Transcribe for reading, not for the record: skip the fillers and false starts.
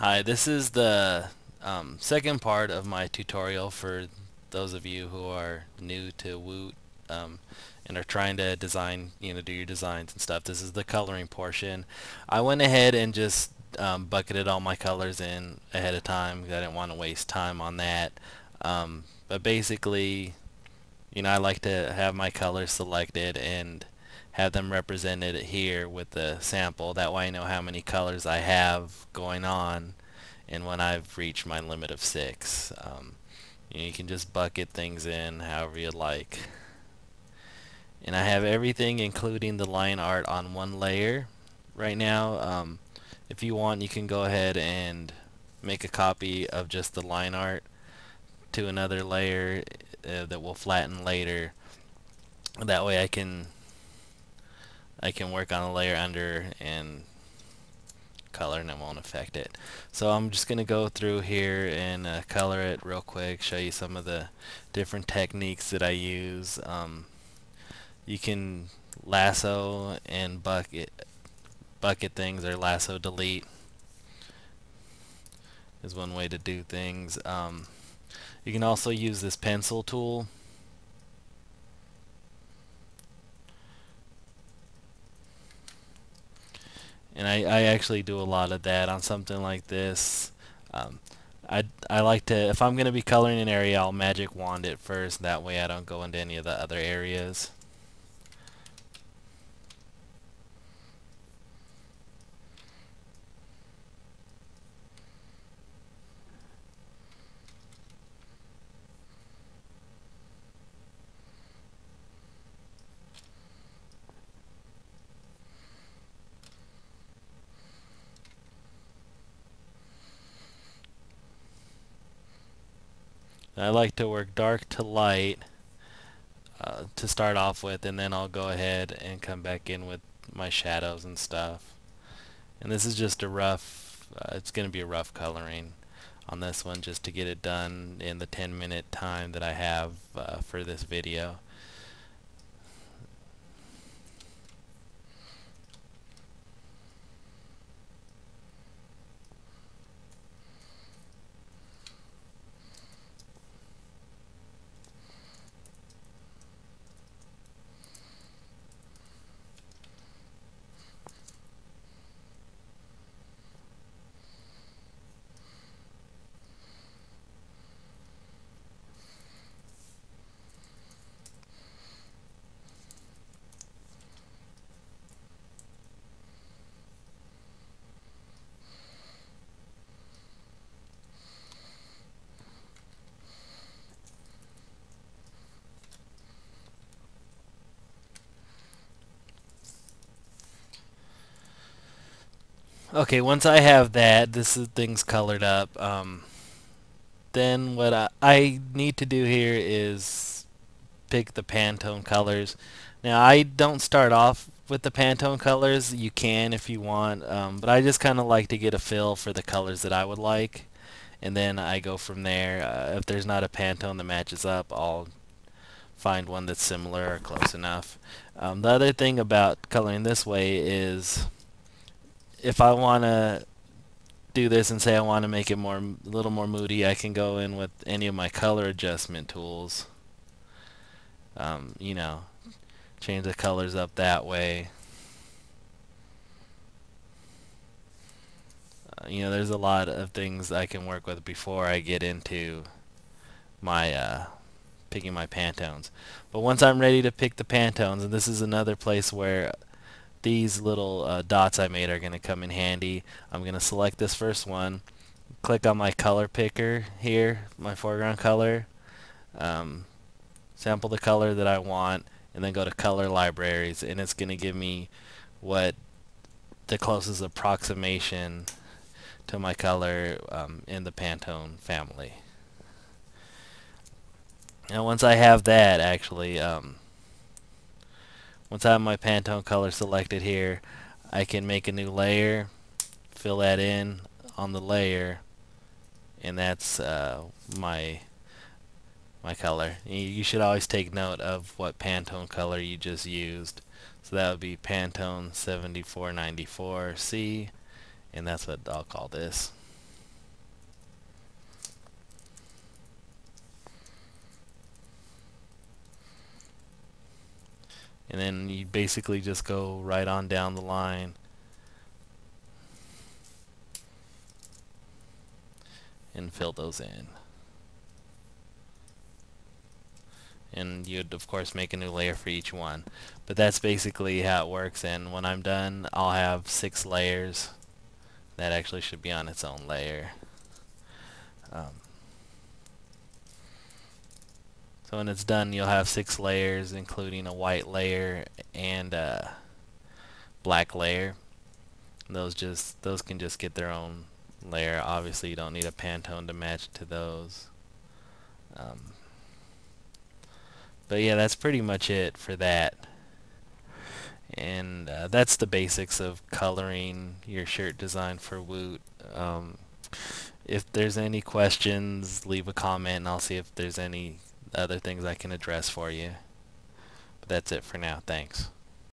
Hi, this is the second part of my tutorial for those of you who are new to Woot and are trying to design, do your designs and stuff. This is the coloring portion. I went ahead and just bucketed all my colors in ahead of time because I didn't want to waste time on that. But basically, I like to have my colors selected and have them represented here with the sample. That way I know how many colors I have going on and when I've reached my limit of 6. You can just bucket things in however you like. And I have everything including the line art on one layer right now. If you want, you can go ahead and make a copy of just the line art to another layer that will flatten later. That way I can work on a layer under and color and it won't affect it. So I'm just going to go through here and color it real quick, show you some of the different techniques that I use. You can lasso and bucket things, or lasso delete is one way to do things. You can also use this pencil tool. And I actually do a lot of that on something like this. Um, I like to, if I'm going to be coloring an area, I'll magic wand it first. That way I don't go into any of the other areas. I like to work dark to light to start off with, and then I'll go ahead and come back in with my shadows and stuff. And this is just a rough, it's going to be a rough coloring on this one just to get it done in the 10-minute time that I have for this video. Okay, once I have that, this is things colored up. Then what I need to do here is pick the Pantone colors. Now I don't start off with the Pantone colors. You can if you want, but I just kind of like to get a feel for the colors that I would like, and then I go from there. If there's not a Pantone that matches up, I'll find one that's similar or close enough. The other thing about coloring this way is if I want to do this and say I want to make it a little more moody, I can go in with any of my color adjustment tools. You know, change the colors up that way. There's a lot of things I can work with before I get into my picking my Pantones. But once I'm ready to pick the Pantones, and this is another place where these little dots I made are going to come in handy. I'm going to select this first one, click on my color picker here, my foreground color, sample the color that I want, and then go to color libraries, and it's going to give me what the closest approximation to my color in the Pantone family. Now once I have that, actually, once I have my Pantone color selected here, I can make a new layer, fill that in on the layer, and that's my color. You should always take note of what Pantone color you just used. So that would be Pantone 7494C, and that's what I'll call this. and then you basically just go right on down the line and fill those in. And you'd of course make a new layer for each one. But that's basically how it works, and when I'm done I'll have 6 layers. That actually should be on its own layer. So when it's done you'll have 6 layers, including a white layer and a black layer. Those can just get their own layer. Obviously you don't need a Pantone to match to those. But yeah, that's pretty much it for that. And that's the basics of coloring your shirt design for Woot. If there's any questions, leave a comment and I'll see if there's any other things I can address for you. But that's it for now. Thanks.